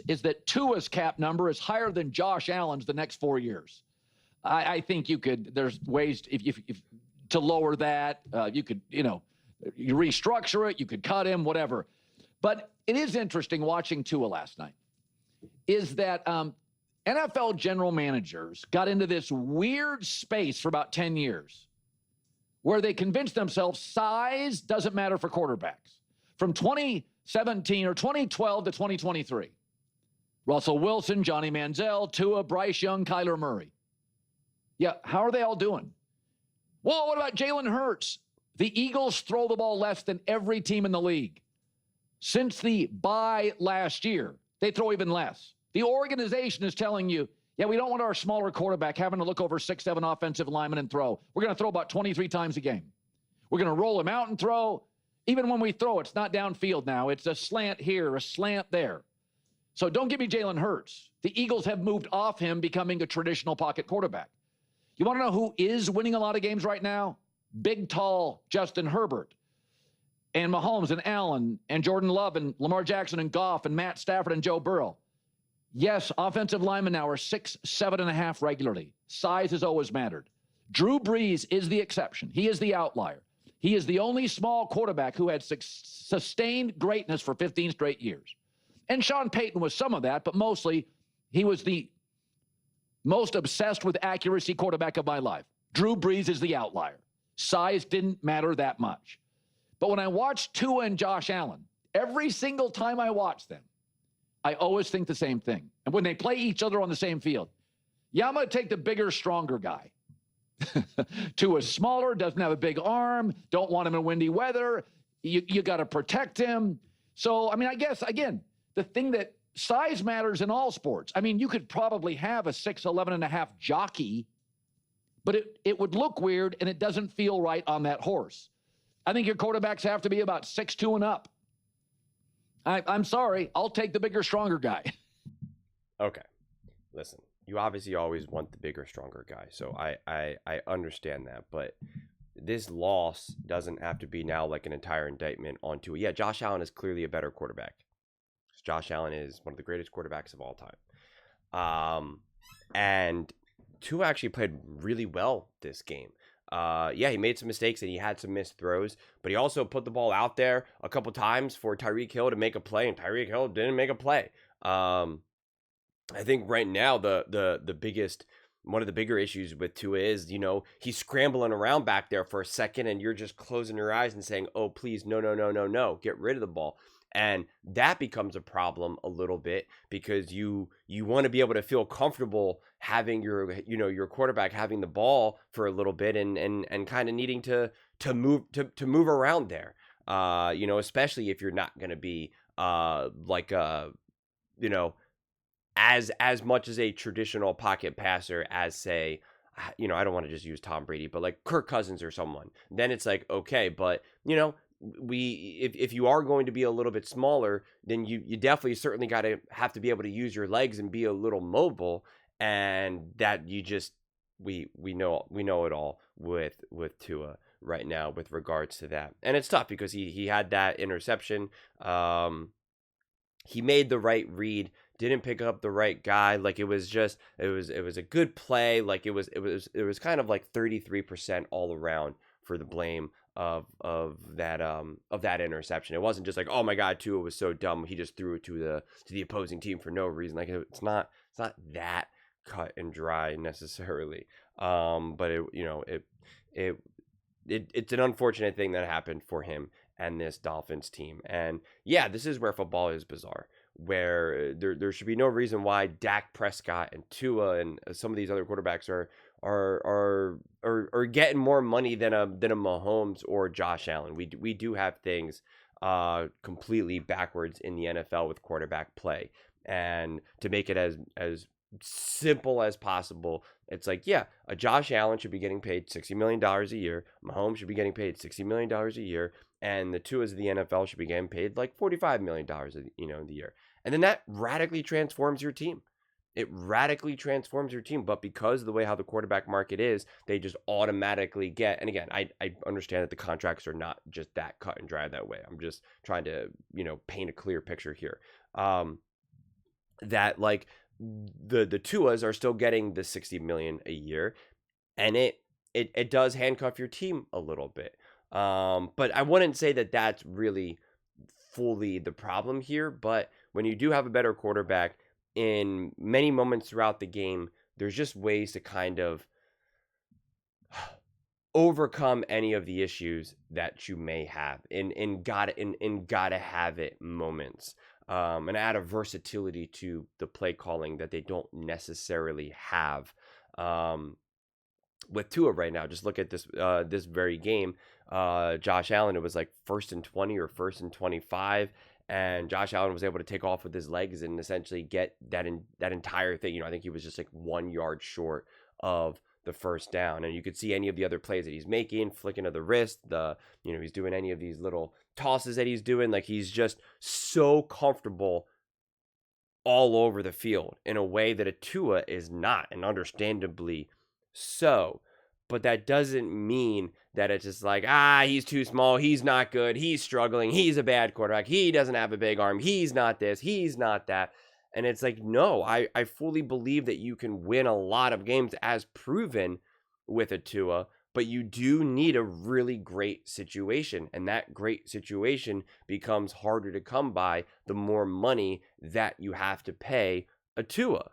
is that Tua's cap number is higher than Josh Allen's the next 4 years. I think you could. There's ways if to lower that. You could, you restructure it. You could cut him, whatever. But it is interesting watching Tua last night. Is that NFL general managers got into this weird space for about 10 years where they convinced themselves size doesn't matter for quarterbacks. From 2017 or 2012 to 2023, Russell Wilson, Johnny Manziel, Tua, Bryce Young, Kyler Murray. Yeah, how are they all doing? Well, what about Jalen Hurts? The Eagles throw the ball less than every team in the league. Since the bye last year, they throw even less. The organization is telling you, yeah, we don't want our smaller quarterback having to look over 6-7 offensive linemen and throw. We're going to throw about 23 times a game. We're going to roll him out and throw. Even when we throw, it's not downfield now. It's a slant here, a slant there. So don't give me Jalen Hurts. The Eagles have moved off him becoming a traditional pocket quarterback. You want to know who is winning a lot of games right now? Big, tall Justin Herbert and Mahomes and Allen and Jordan Love and Lamar Jackson and Goff and Matt Stafford and Joe Burrow. Yes, offensive linemen now are 6', 7.5 regularly. Size has always mattered. Drew Brees is the exception. He is the outlier. He is the only small quarterback who had sustained greatness for 15 straight years. And Sean Payton was some of that, but mostly he was the most obsessed with accuracy quarterback of my life. Drew Brees is the outlier. Size didn't matter that much. But when I watch Tua and Josh Allen, every single time I watch them, I always think the same thing. And when they play each other on the same field, yeah, I'm going to take the bigger, stronger guy. Tua's smaller, doesn't have a big arm, don't want him in windy weather. You got to protect him. So, I mean, I guess, again, the thing that size matters in all sports. I mean, you could probably have a 6'11.5" jockey, but it would look weird and it doesn't feel right on that horse. I think your quarterbacks have to be about 6'2" and up. I'm sorry. I'll take the bigger, stronger guy. Okay. Listen, you obviously always want the bigger, stronger guy. So I understand that. But this loss doesn't have to be now like an entire indictment onto it. Yeah, Josh Allen is clearly a better quarterback. Josh Allen is one of the greatest quarterbacks of all time. And Tua actually played really well this game. Yeah, he made some mistakes and he had some missed throws, but he also put the ball out there a couple times for Tyreek Hill to make a play, and Tyreek Hill didn't make a play. I think right now the biggest, one of the bigger issues with Tua is, he's scrambling around back there for a second and you're just closing your eyes and saying, oh, please, no, get rid of the ball. And that becomes a problem a little bit because you want to be able to feel comfortable having your quarterback having the ball for a little bit and kind of needing to move around there. Especially if you're not going to be as much as a traditional pocket passer as, say, I don't want to just use Tom Brady, but like Kirk Cousins or someone. Then it's like, okay, but if you are going to be a little bit smaller, then you definitely certainly have to be able to use your legs and be a little mobile, and that we know it all with Tua right now with regards to that. And it's tough because he had that interception. He made the right read, didn't pick up the right guy. Like it was a good play. Like it was kind of like 33% all around for the blame of that interception. It wasn't just like, oh my God, Tua was so dumb, he just threw it to the opposing team for no reason. Like it's not that cut and dry necessarily. But it's an unfortunate thing that happened for him and this Dolphins team. And yeah, this is where football is bizarre, where there should be no reason why Dak Prescott and Tua and some of these other quarterbacks are getting more money than a Mahomes or Josh Allen. We do have things completely backwards in the NFL with quarterback play. And to make it as simple as possible, it's like, yeah, a Josh Allen should be getting paid $60 million a year. Mahomes should be getting paid $60 million a year. And the Tuas of the NFL should be getting paid like $45 million in the year. And then that radically transforms your team. It radically transforms your team. But because of the way how the quarterback market is, they just automatically get, and again, I understand that the contracts are not just that cut and dry that way. I'm just trying to, paint a clear picture here. that like the Tuas are still getting the 60 million a year, and it does handcuff your team a little bit. But I wouldn't say that that's really fully the problem here. But when you do have a better quarterback in many moments throughout the game, there's just ways to kind of overcome any of the issues that you may have in gotta have it moments, and add a versatility to the play calling that they don't necessarily have. With Tua right now, just look at this very game. Josh Allen, it was like 1st and 20 or 1st and 25, and Josh Allen was able to take off with his legs and essentially get that entire thing. I think he was just like 1 yard short of the first down, and you could see any of the other plays that he's making, flicking of the wrist, he's doing any of these little tosses that he's doing, like he's just so comfortable all over the field in a way that a Tua is not, and understandably so. But that doesn't mean that it's just like, he's too small, he's not good, he's struggling, he's a bad quarterback, he doesn't have a big arm, he's not this, he's not that. And it's like, no, I fully believe that you can win a lot of games as proven with a Tua, but you do need a really great situation. And that great situation becomes harder to come by the more money that you have to pay a Tua.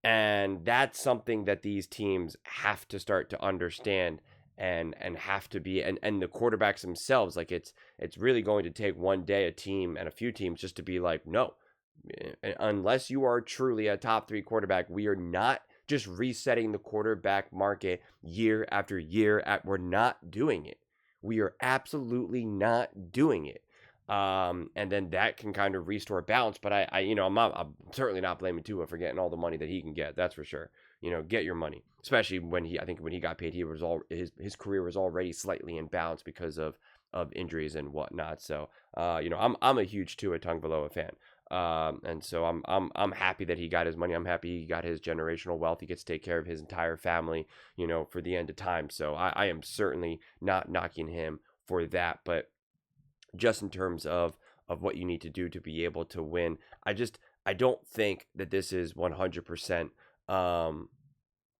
And that's something that these teams have to start to understand and have to be, and the quarterbacks themselves, like it's really going to take one day a team and a few teams just to be like, no, unless you are truly a top 3 quarterback, we are not just resetting the quarterback market year after year. We're not doing it. We are absolutely not doing it. And then that can kind of restore balance. But I'm certainly not blaming Tua for getting all the money that he can get. That's for sure. Get your money, especially when he got paid, his career was already slightly in balance because of injuries and whatnot. So, I'm a huge Tua Tagovailoa fan. And so I'm happy that he got his money. I'm happy he got his generational wealth. He gets to take care of his entire family, for the end of time. So I am certainly not knocking him for that. But just in terms of what you need to do to be able to win, I don't think that this is 100%.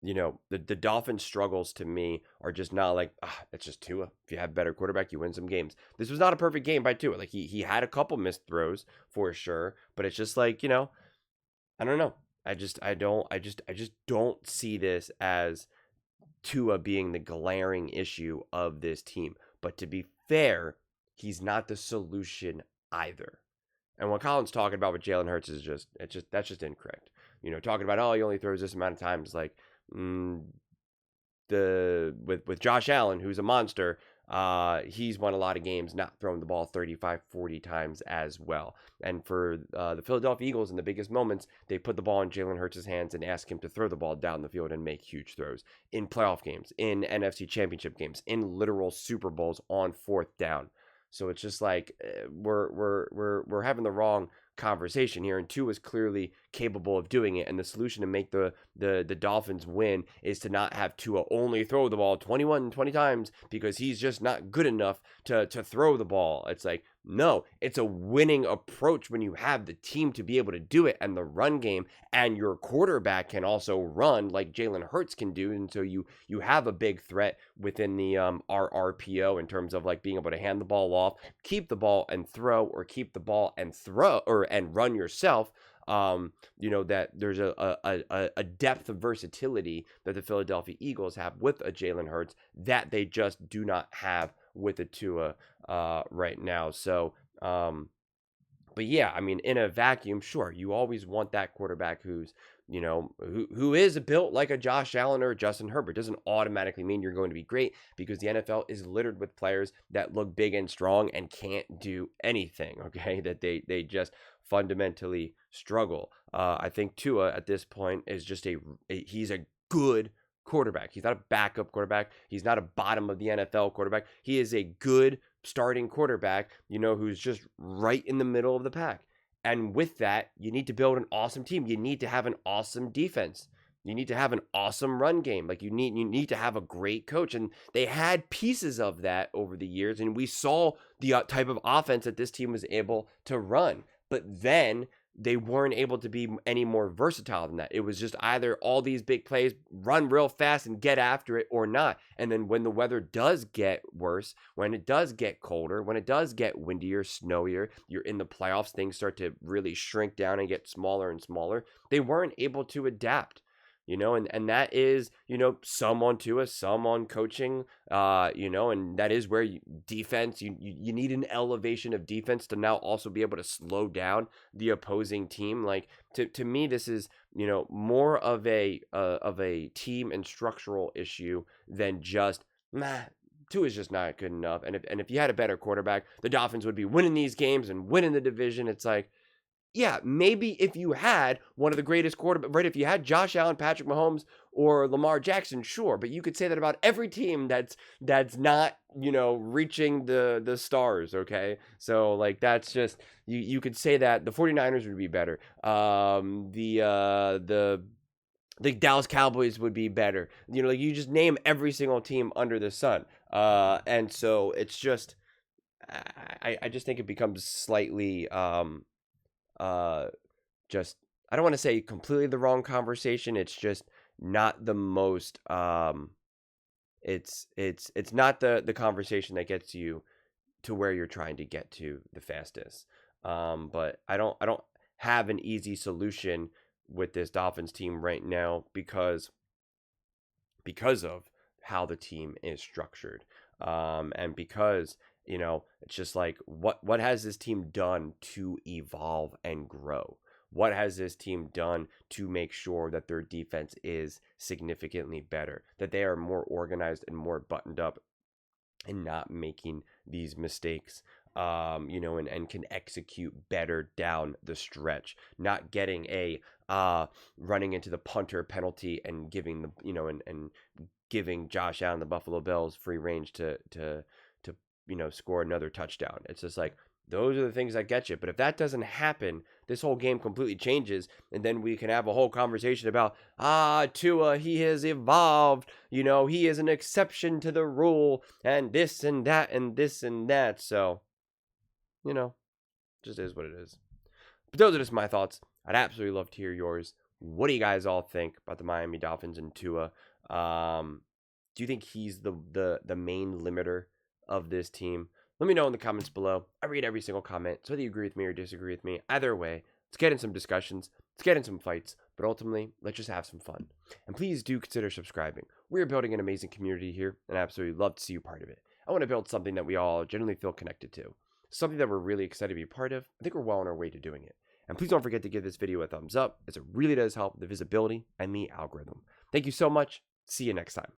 The Dolphins' struggles to me are just not like, it's just Tua. If you have a better quarterback, you win some games. This was not a perfect game by Tua. Like he had a couple missed throws for sure, but it's just like, I don't know. I just don't see this as Tua being the glaring issue of this team. But to be fair, he's not the solution either. And what Colin's talking about with Jalen Hurts is that's just incorrect. Talking about, he only throws this amount of times, like with Josh Allen, who's a monster, he's won a lot of games not throwing the ball 35, 40 times as well. And for the Philadelphia Eagles, in the biggest moments, they put the ball in Jalen Hurts' hands and ask him to throw the ball down the field and make huge throws in playoff games, in NFC Championship games, in literal Super Bowls on 4th down. So it's just like we're having the wrong conversation here, and Tua is clearly capable of doing it. And the solution to make the Dolphins win is to not have Tua only throw the ball 20 times because he's just not good enough to throw the ball. It's like, no, it's a winning approach when you have the team to be able to do it and the run game, and your quarterback can also run like Jalen Hurts can do. And so you have a big threat within the RRPO in terms of like being able to hand the ball off, keep the ball and throw, or keep the ball and throw and run yourself. That there's a depth of versatility that the Philadelphia Eagles have with a Jalen Hurts that they just do not have with a Tua right now. So, but yeah, I mean, in a vacuum, sure, you always want that quarterback who's, who is built like a Josh Allen or a Justin Herbert. Doesn't automatically mean you're going to be great, because the NFL is littered with players that look big and strong and can't do anything, okay? That they just fundamentally struggle. I think Tua at this point is just he's a good quarterback. He's not a backup quarterback. He's not a bottom of the NFL quarterback. He is a good starting quarterback, who's just right in the middle of the pack. And with that, you need to build an awesome team. You need to have an awesome defense. You need to have an awesome run game. Like you need to have a great coach. And they had pieces of that over the years, and we saw the type of offense that this team was able to run. But then they weren't able to be any more versatile than that. It was just either all these big plays, run real fast and get after it, or not. And then when the weather does get worse, when it does get colder, when it does get windier, snowier, you're in the playoffs, things start to really shrink down and get smaller and smaller. They weren't able to adapt. And that is, some on Tua, some on coaching, and that is where defense, you need an elevation of defense to now also be able to slow down the opposing team. Like, to me, this is, more of a team and structural issue than just, Tua is just not good enough. And if you had a better quarterback, the Dolphins would be winning these games and winning the division. It's like, yeah, maybe if you had one of the greatest quarterbacks, right? If you had Josh Allen, Patrick Mahomes, or Lamar Jackson, sure. But you could say that about every team that's not, reaching the stars, okay? So, like, that's just, you could say that the 49ers would be better. The Dallas Cowboys would be better. Like, you just name every single team under the sun. And so it's just, I just think it becomes slightly, just, I don't want to say completely the wrong conversation. It's just not the most, it's not the conversation that gets you to where you're trying to get to the fastest. But I don't have an easy solution with this Dolphins team right now because of how the team is structured. And because, it's just like, what has this team done to evolve and grow? What has this team done to make sure that their defense is significantly better, that they are more organized and more buttoned up and not making these mistakes, and can execute better down the stretch, not getting a running into the punter penalty and giving and giving Josh Allen, the Buffalo Bills, free range to score another touchdown. It's just like, those are the things that get you. But if that doesn't happen, this whole game completely changes, and then we can have a whole conversation about, Tua, he has evolved, he is an exception to the rule, and this and that and this and that. So, just is what it is. But those are just my thoughts. I'd absolutely love to hear yours. What do you guys all think about the Miami Dolphins and Tua? Do you think he's the main limiter of this team? Let me know in the comments below. I read every single comment, so whether you agree with me or disagree with me, either way, let's get in some discussions, let's get in some fights, but ultimately, let's just have some fun. And please do consider subscribing. We're building an amazing community here, and I absolutely love to see you part of it. I want to build something that we all genuinely feel connected to, something that we're really excited to be a part of. I think we're well on our way to doing it. And please don't forget to give this video a thumbs up, as it really does help the visibility and the algorithm. Thank you so much. See you next time.